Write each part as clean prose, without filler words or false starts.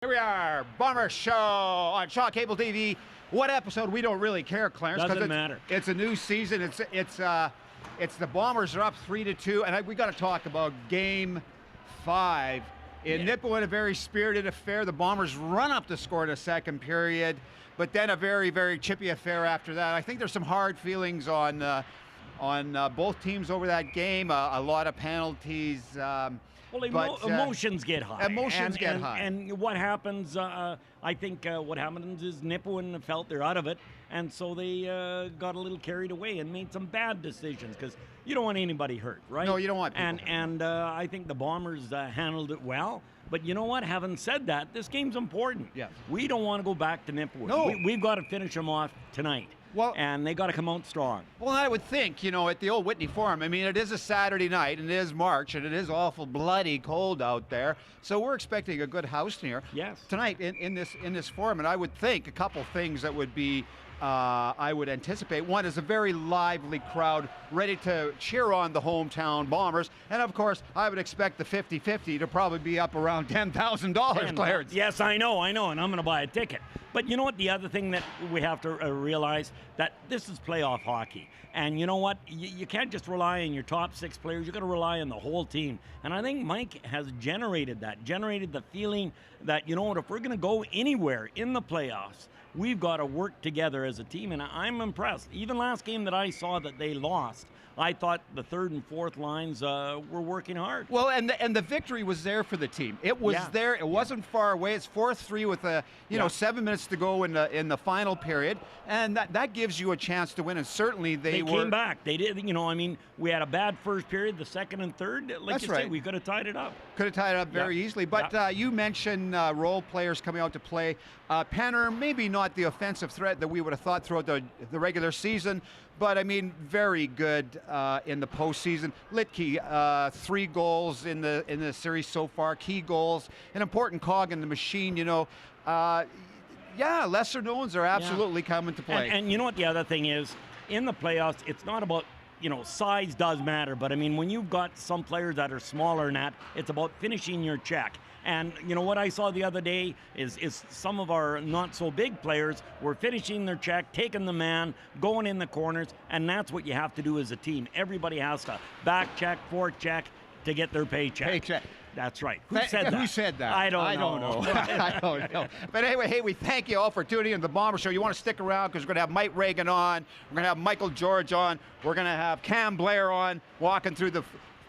Here we are, Bomber Show on Shaw Cable TV. What episode? We don't really care, Clarence. Doesn't matter. It's a new season. It's the Bombers are up 3-2, and we got to talk about Game 5 in Nipawin. A very spirited affair. The Bombers run up the score in the second period, but then a very, very chippy affair after that. I think there's some hard feelings on both teams over that game. A lot of penalties. Well, emotions get high. Emotions get high. And what happens, I think what happens is Nipawin felt they're out of it, and so they got a little carried away and made some bad decisions, because you don't want anybody hurt, right? No, you don't want people And I think the Bombers handled it well. But you know what? Having said that, this game's important. Yes. We don't want to go back to Nipawin. No. We've got to finish them off tonight. Well, and they got to come out strong. Well, I would think, at the old Whitney Forum, I mean, it is a Saturday night, and it is March, and it is awful bloody cold out there. So we're expecting a good house here tonight in this forum, and I would think a couple things that would be I would anticipate. One is a very lively crowd ready to cheer on the hometown Bombers. And of course, I would expect the 50-50 to probably be up around $10,000, Clarence. Yes, I know, and I'm going to buy a ticket. But you know what? The other thing that we have to realize, that this is playoff hockey. And you know what? You can't just rely on your top 6 players. You've got to rely on the whole team. And I think Mike has generated the feeling that, you know what, if we're going to go anywhere in the playoffs, we've got to work together as a team, and I'm impressed. Even last game that I saw that they lost, I thought the third and fourth lines were working hard. Well, and the victory was there for the team. It was there. It wasn't far away. It's 4-3 with 7 minutes to go in the final period, and that gives you a chance to win. And certainly they came back. They did. We had a bad first period. The second and third, like That's you right. say, we could have tied it up. Could have tied it up very easily. But you mentioned role players coming out to play. Penner, maybe not the offensive threat that we would have thought throughout the regular season, but I mean, very good in the postseason. Litke, 3 goals in the series so far, key goals, an important cog in the machine. Lesser knowns are absolutely coming to play. And you know what the other thing is? In the playoffs, it's not about, size does matter, but I mean, when you've got some players that are smaller than that, it's about finishing your check. And you know what I saw the other day is some of our not-so-big players were finishing their check, taking the man, going in the corners, and that's what you have to do as a team. Everybody has to back check, forward check to get their paycheck. That's right. Who said that? Who said that? I don't know. I don't know. But anyway, hey, we thank you all for tuning in to the Bomber Show. You want to stick around because we're going to have Mike Regan on. We're going to have Michael George on. We're going to have Cam Blair on, walking through the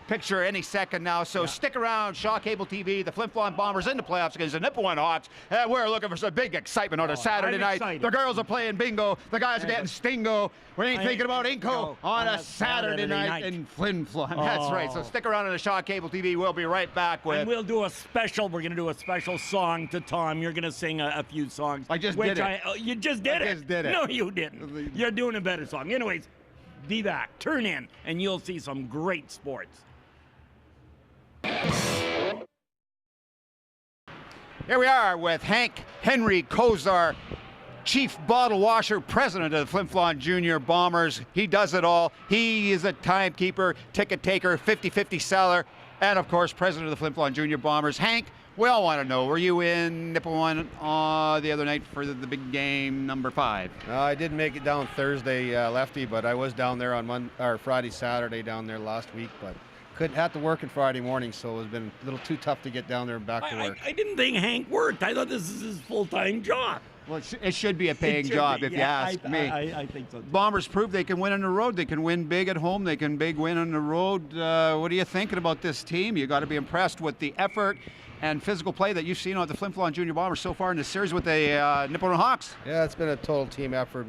picture any second now. So stick around. Shaw Cable TV, the Flin Flon Bombers in the playoffs against the Nipawin Hawks. And we're looking for some big excitement on a Saturday night. Excited. The girls are playing bingo. The guys are getting stingo. We ain't thinking about Inco on a Saturday night in Flin Flon. That's right. So stick around on the Shaw Cable TV. We'll be right back with. And we're going to do a special song to Tom. You're going to sing a few songs. I just did it. You just did it. I just did it. No, you didn't. You're doing a better song. Anyways, be back. Turn in, and you'll see some great sports. Here we are with Hank Henry Kosar, Chief Bottle Washer, President of the Flin Flon Junior Bombers. He does it all. He is a timekeeper, ticket taker, 50-50 seller, and of course, President of the Flin Flon Junior Bombers. Hank, we all want to know, were you in Nipawin the other night for the big game, number 5? I didn't make it down Thursday, Lefty, but I was down there on Friday, Saturday down there last week, but had to work on Friday morning, so it's been a little too tough to get down there and back to work. I didn't think Hank worked. I thought this is his full-time job. Well, it should be a paying job, if you ask me. I think so too. Bombers prove they can win on the road. They can win big at home. They can win on the road. What are you thinking about this team? You got to be impressed with the effort and physical play that you've seen on the Flin Flon Junior Bombers so far in the series with the Nipawin Hawks. Yeah, it's been a total team effort.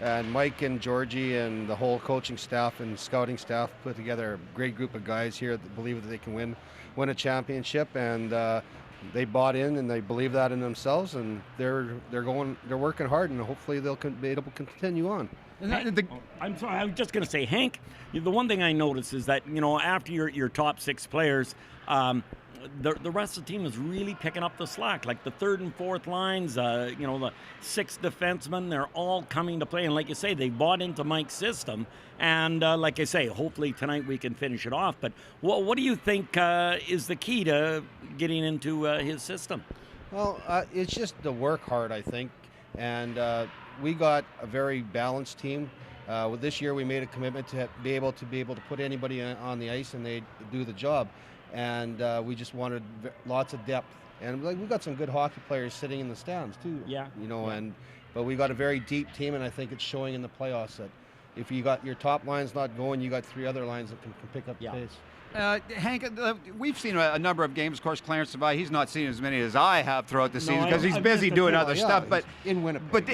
And Mike and Georgie and the whole coaching staff and scouting staff put together a great group of guys here that believe that they can win a championship, and they bought in and they believe that in themselves, and they're working hard, and hopefully they'll be able to continue on. I'm sorry, I was just going to say, Hank, the one thing I noticed is that, after your top 6 players, the rest of the team is really picking up the slack. Like the third and fourth lines, the 6th defensemen, they're all coming to play. And like you say, they bought into Mike's system. And like I say, hopefully tonight we can finish it off. But what do you think is the key to getting into his system? Well, it's just the work hard, I think, and we got a very balanced team. With this year, we made a commitment to be able to put anybody on the ice and they do the job, and we just wanted lots of depth. And like we got some good hockey players sitting in the stands too. Yeah. You know, but we got a very deep team, and I think it's showing in the playoffs that if you got your top lines not going, you got 3 other lines that can pick up the pace. Hank, we've seen a number of games. Of course, Clarence Savai, he's not seen as many as I have throughout the season because he's busy doing other stuff. But in Winnipeg. But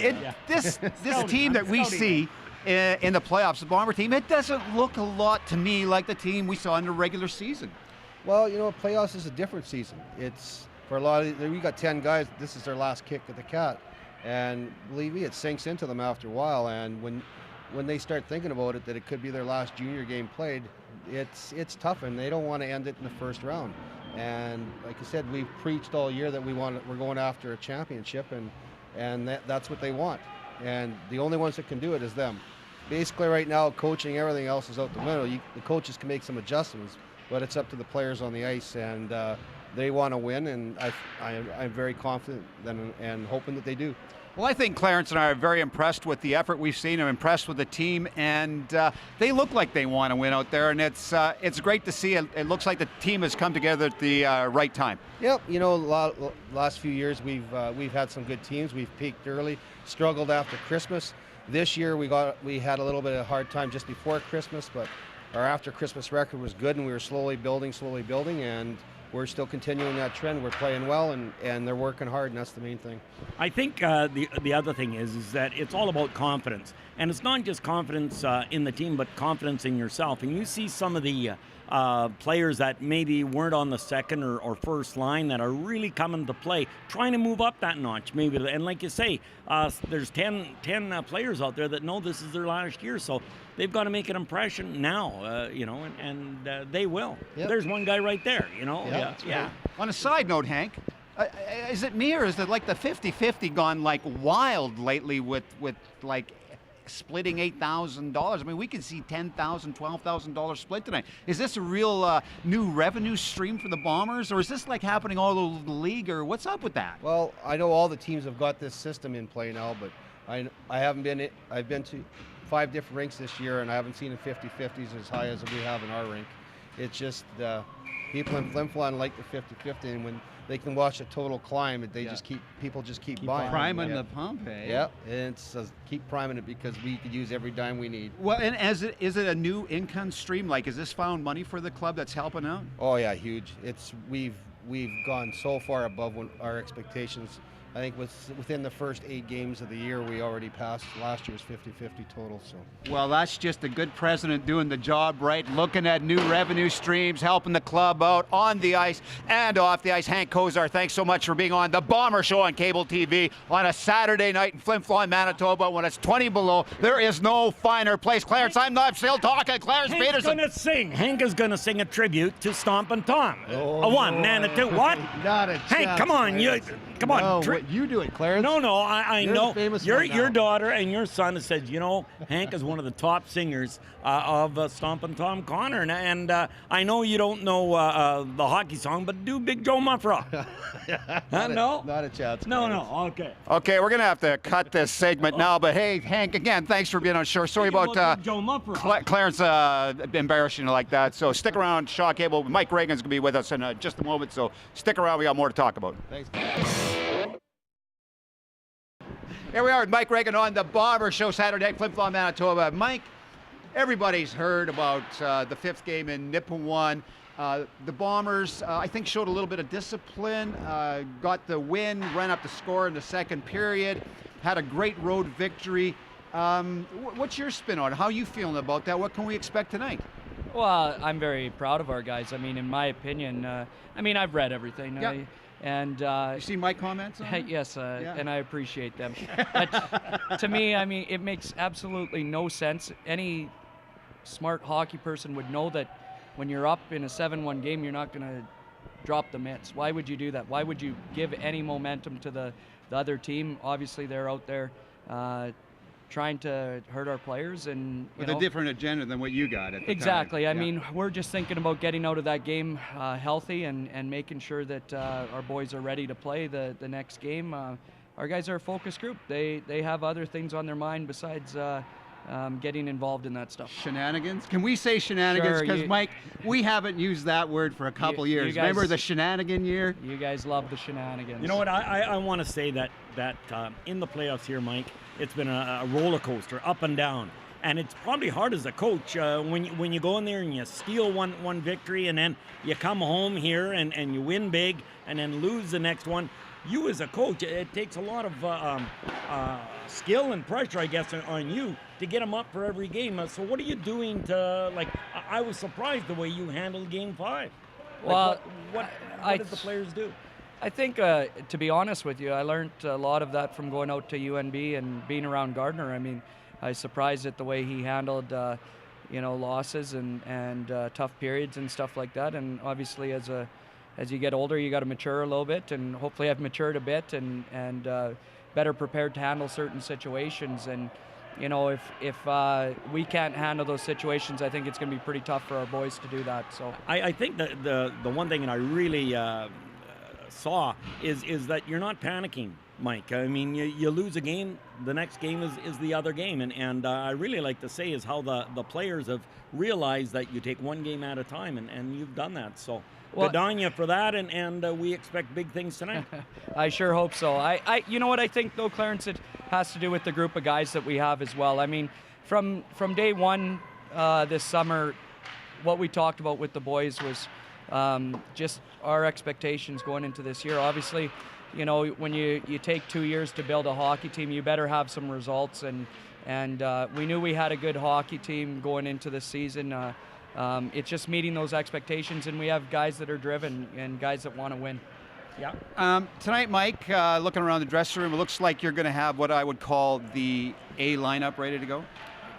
this team that we see in the playoffs, the Bomber team, it doesn't look a lot to me like the team we saw in the regular season. Well, you know, playoffs is a different season. It's for a lot of we got 10 guys. This is their last kick at the Cat, and believe me, it sinks into them after a while. And when they start thinking about it, that it could be their last junior game played, it's tough, and they don't want to end it in the first round. And like I said, we've preached all year that we're going after a championship, and that's what they want. And the only ones that can do it is them. Basically, right now, coaching, everything else is out the window. The coaches can make some adjustments, but it's up to the players on the ice, and they want to win, and I'm very confident and hoping that they do. Well, I think Clarence and I are very impressed with the effort we've seen. I'm impressed with the team, and they look like they want to win out there, and it's great to see. It looks like the team has come together at the right time. Yep, you know, last few years we've had some good teams. We've peaked early, struggled after Christmas. This year we had a little bit of a hard time just before Christmas, but our after Christmas record was good, and we were slowly building, and we're still continuing that trend. We're playing well, and they're working hard, and that's the main thing. I think the other thing is that it's all about confidence. And it's not just confidence in the team, but confidence in yourself. And you see some of the players that maybe weren't on the second or first line that are really coming to play, trying to move up that notch maybe. And like you say, there's 10 players out there that know this is their last year, so they've got to make an impression now, you know, and they will. Yep. There's one guy right there, you know. Yeah. On a side note, Hank, is it me or is it like the 50-50 gone like wild lately with like splitting $8,000? I mean, we could see $10,000, $12,000 split tonight. Is this a real new revenue stream for the Bombers, or is this like happening all over the league, or what's up with that? Well, I know all the teams have got this system in play now, but I haven't been. I've been to 5 different rinks this year, and I haven't seen the 50-50s as high as we have in our rink. It's just people in Flin like the 50-50, and when they can watch the total climb, people just keep buying. Priming the pump, eh? Yeah, and it's keep priming it because we could use every dime we need. Well, and is it a new income stream? Like, is this found money for the club that's helping out? Oh yeah, huge. We've gone so far above our expectations. I think within the first 8 games of the year, we already passed last year's 50-50 total. So. Well, that's just a good president doing the job right, looking at new revenue streams, helping the club out on the ice and off the ice. Hank Kosar, thanks so much for being on the Bomber Show on cable TV on a Saturday night in Flin, Flon, Manitoba when it's 20 below. There is no finer place. Clarence, I'm not still talking. Clarence Peterson. Hank is going to sing a tribute to Stompin' Tom. A 1 and a 2. What? Not a Hank, chance, come on. Come on. No, you do it, Clarence. No, I You're know. The famous Your daughter and your son have said, you know, Hank is one of the top singers of Stompin' Tom Connor. And I know you don't know the hockey song, but do Big Joe Muffra. No? Not a chance. No, okay. Okay, we're going to have to cut this segment now, but hey, Hank, again, thanks for being on the show. Sorry about Joe Muffra. Clarence embarrassing you like that. So stick around, Shaw Cable. Mike Regan's going to be with us in just a moment, so stick around. We got more to talk about. Thanks. Here we are with Mike Regan on the Bomber Show Saturday night, Flin Flon, Manitoba. Mike, everybody's heard about the 5th game in Nipawin. The Bombers, I think, showed a little bit of discipline, got the win, ran up the score in the second period, had a great road victory. What's your spin on it? How are you feeling about that? What can we expect tonight? Well, I'm very proud of our guys. I mean, in my opinion, I've read everything. Yep. And you see my comments on it? Yes, and I appreciate them. But to me, I mean, it makes absolutely no sense. Any smart hockey person would know that when you're up in a 7-1 game, you're not going to drop the mitts. Why would you do that? Why would you give any momentum to the other team? Obviously, they're out there trying to hurt our players. And with a different agenda than what you got at the exactly. time. I mean, we're just thinking about getting out of that game healthy and making sure that our boys are ready to play the next game. Our guys are a focus group. They have other things on their mind besides getting involved in that stuff. Shenanigans? Can we say shenanigans? Because, Mike, we haven't used that word for a couple years. Guys, remember the shenanigan year? You guys love the shenanigans. You know what? I want to say that in the playoffs here, Mike, it's been a roller coaster, up and down. And it's probably hard as a coach when you go in there and you steal one victory and then you come home here and you win big and then lose the next one. You as a coach, it takes a lot of skill and pressure, I guess, on you to get them up for every game. So what are you doing to, like, I was surprised the way you handled Game 5. Well, what did the players do? I think, to be honest with you, I learned a lot of that from going out to UNB and being around Gardner. I mean, I was surprised at the way he handled, losses and tough periods and stuff like that. And obviously, as you get older, you got to mature a little bit, and hopefully I've matured a bit and better prepared to handle certain situations. And if we can't handle those situations, I think it's going to be pretty tough for our boys to do that. So I think that the one thing that I really saw is that you're not panicking, Mike. I mean, you lose a game, the next game is the other game, and I really like to say is how the players have realized that you take one game at a time, and you've done that. So good on you for that, and we expect big things tonight. I sure hope so. I you know what I think though, Clarence, it has to do with the group of guys that we have as well. I mean, from day one this summer, what we talked about with the boys was just our expectations going into this year. Obviously, when you take 2 years to build a hockey team, you better have some results, and we knew we had a good hockey team going into this season. It's just meeting those expectations, and we have guys that are driven and guys that want to win. Yeah. Tonight, Mike, looking around the dressing room, it looks like you're going to have what I would call the A lineup ready to go.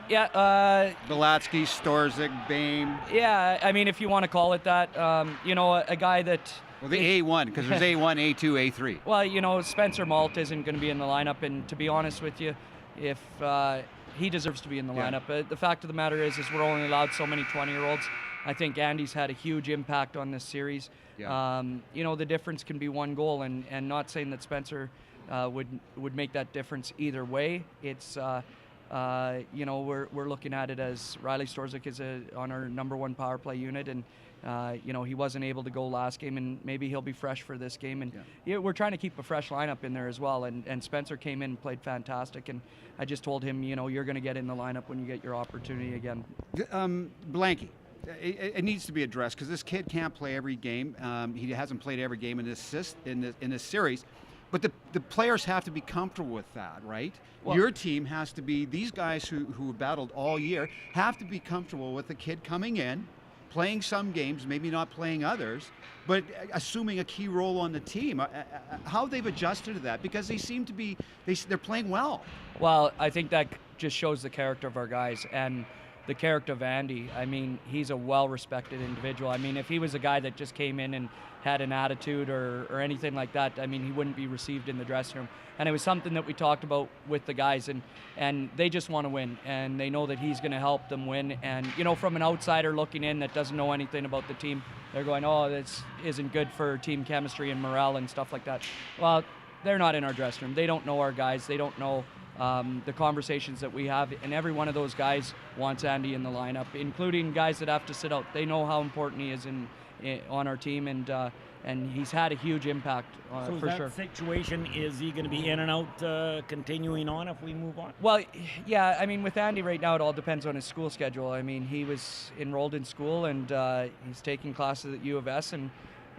Yeah. Bilatsky, Storzik, Bame. Yeah, I mean, if you want to call it that, a guy that. Well, the A1, because there's A1, A2, A3. Well, Spencer Malt isn't going to be in the lineup, and to be honest with you, if he deserves to be in the lineup. The fact of the matter is we're only allowed so many 20-year-olds. I think Andy's had a huge impact on this series. Yeah. The difference can be one goal, and not saying that Spencer would make that difference either way. It's we're looking at it as Riley Storzik is on our number one power play unit, and he wasn't able to go last game, and maybe he'll be fresh for this game. And we're trying to keep a fresh lineup in there as well. And Spencer came in and played fantastic. And I just told him, you're going to get in the lineup when you get your opportunity again. Blanky, it needs to be addressed because this kid can't play every game. He hasn't played every game in this series. But the players have to be comfortable with that, right? Well, your team has to be, these guys who have battled all year have to be comfortable with the kid coming in, playing some games, maybe not playing others, but assuming a key role on the team. How they've adjusted to that, because they seem to be, they're playing well. Well, I think that just shows the character of our guys and the character of Andy. I mean, he's a well-respected individual. I mean, if he was a guy that just came in and had an attitude or anything like that, I mean, he wouldn't be received in the dressing room. And it was something that we talked about with the guys, and they just want to win, and they know that he's going to help them win. And, from an outsider looking in that doesn't know anything about the team, they're going, oh, this isn't good for team chemistry and morale and stuff like that. Well, they're not in our dressing room. They don't know our guys. They don't know the conversations that we have, and every one of those guys wants Andy in the lineup, including guys that have to sit out. They know how important he is on our team, and he's had a huge impact for sure. So that situation, is he going to be in and out continuing on if we move on? Well, yeah, I mean, with Andy right now, it all depends on his school schedule. I mean, he was enrolled in school, and he's taking classes at U of S, and,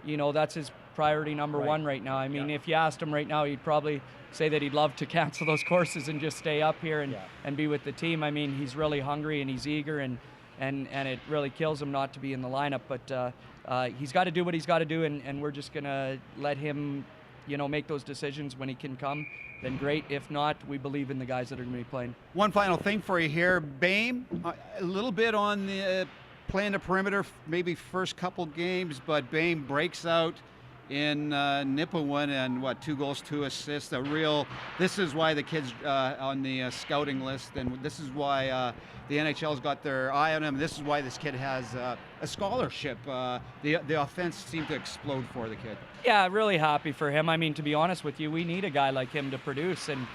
that's his priority number one right now. I mean, if you asked him right now, he'd probably say that he'd love to cancel those courses and just stay up here and be with the team. I mean, he's really hungry and he's eager, and it really kills him not to be in the lineup. But he's got to do what he's got to do, and we're just going to let him, make those decisions when he can come. Then great. If not, we believe in the guys that are going to be playing. One final thing for you here. Bame, a little bit on the playing the perimeter, maybe first couple games, but Bame breaks out in Nipawin, and 2 goals, 2 assists. This is why the kid's on the scouting list, and this is why the NHL's got their eye on him. This is why this kid has a scholarship. The offense seemed to explode for the kid. Yeah, really happy for him. I mean, to be honest with you, we need a guy like him to produce, and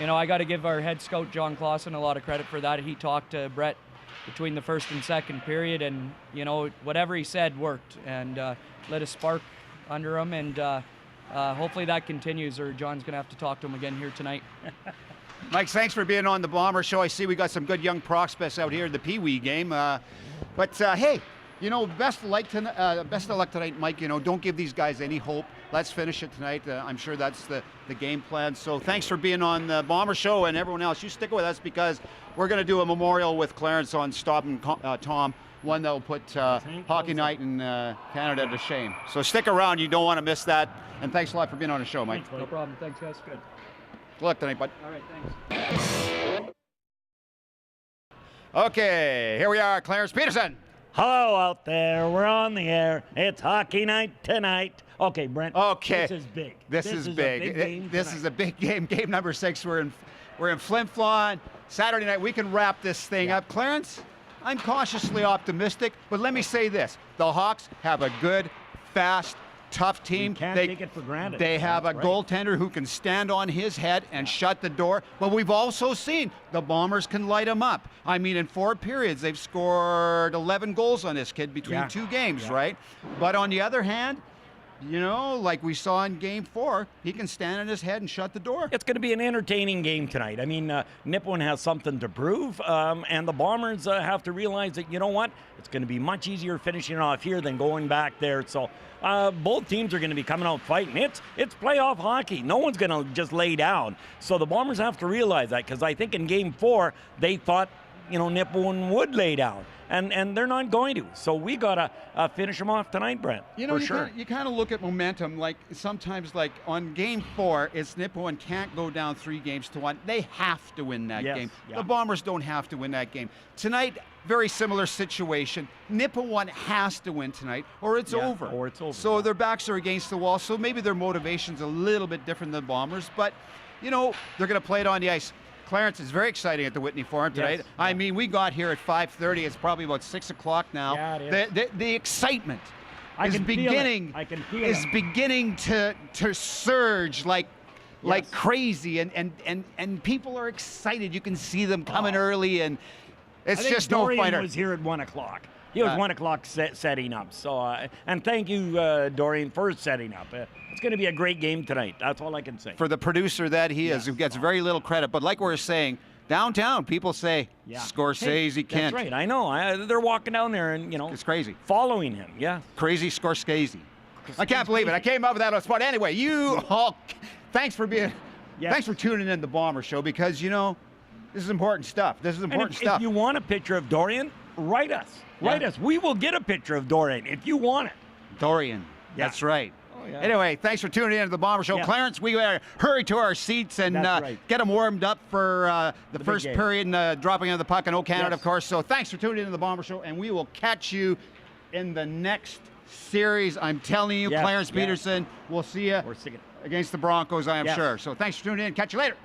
I got to give our head scout John Clausen a lot of credit for that. He talked to Brett between the first and second period, and whatever he said worked, and lit a spark under him, and hopefully that continues, or John's gonna have to talk to him again here tonight. Mike, thanks for being on the Bomber Show. I see we got some good young prospects out here in the Pee Wee game, but hey, best of luck tonight, Mike. Don't give these guys any hope. Let's finish it tonight. I'm sure that's the game plan. So thanks for being on the Bomber Show, and everyone else, you stick with us because we're going to do a memorial with Clarence on Stopping Tom, one that will put Hockey Night in Canada to shame. So stick around. You don't want to miss that. And thanks a lot for being on the show, Mike. No problem. Thanks, guys. Good. Good luck tonight, bud. All right, thanks. Okay, here we are, Clarence Peterson. Hello out there. We're on the air. It's Hockey Night tonight. Okay, Brent. Okay. This is big. This is big. This is a big game. Game number 6. We're in Flin, Flon. Saturday night. We can wrap this thing up. Clarence, I'm cautiously optimistic, but let me say this: the Hawks have a good, fast, tough team. You can't take it for granted. They have a goaltender who can stand on his head and shut the door. But we've also seen the Bombers can light him up. I mean, in 4 periods, they've scored 11 goals on this kid between 2 games, right? But on the other hand, like we saw in Game 4, he can stand on his head and shut the door. It's going to be an entertaining game tonight. I mean, Nipawin has something to prove, and the Bombers have to realize that, it's going to be much easier finishing off here than going back there. So both teams are going to be coming out fighting. It's playoff hockey. No one's going to just lay down. So the Bombers have to realize that, because I think in Game 4, they thought, Nipawin would lay down. And they're not going to. So we got to finish them off tonight, Brent. For sure. You kind of look at momentum. Like sometimes, like on Game 4, it's Nipawin can't go down 3-1. They have to win that game. Yeah. The Bombers don't have to win that game. Tonight, very similar situation. Nipawin has to win tonight, or it's over. Or it's over. So their backs are against the wall. So maybe their motivation's a little bit different than the Bombers. But, they're going to play it on the ice. Clarence, is very exciting at the Whitney Forum tonight. Yes. I mean, we got here at 5:30. It's probably about 6 o'clock now. Yeah, it is. The excitement is beginning to surge like crazy, and people are excited. You can see them coming early, and it's just Dorian no fighter. Was here at 1 o'clock. He was 1 o'clock setting up. So, and thank you, Dorian, for setting up. It's going to be a great game tonight. That's all I can say. For the producer that he is, who gets very little credit. But like we were saying, downtown, people say Scorsese Kent. That's right. I know. They're walking down there and, it's crazy. Following him. Yeah. Crazy Scorsese. I can't believe it. I came up with that on the spot. Anyway, you all, thanks for tuning in the Bomber Show, because, this is important stuff. If you want a picture of Dorian, write us. Write us. We will get a picture of Dorian if you want it. Dorian. Yeah. That's right. Oh, yeah. Anyway, thanks for tuning in to the Bomber Show. Yeah. Clarence, we got to hurry to our seats and get them warmed up for the first period and dropping of the puck in Canada, of course. So thanks for tuning in to the Bomber Show, and we will catch you in the next series. I'm telling you, Clarence Peterson, we'll see you against the Broncos, I am sure. So thanks for tuning in. Catch you later.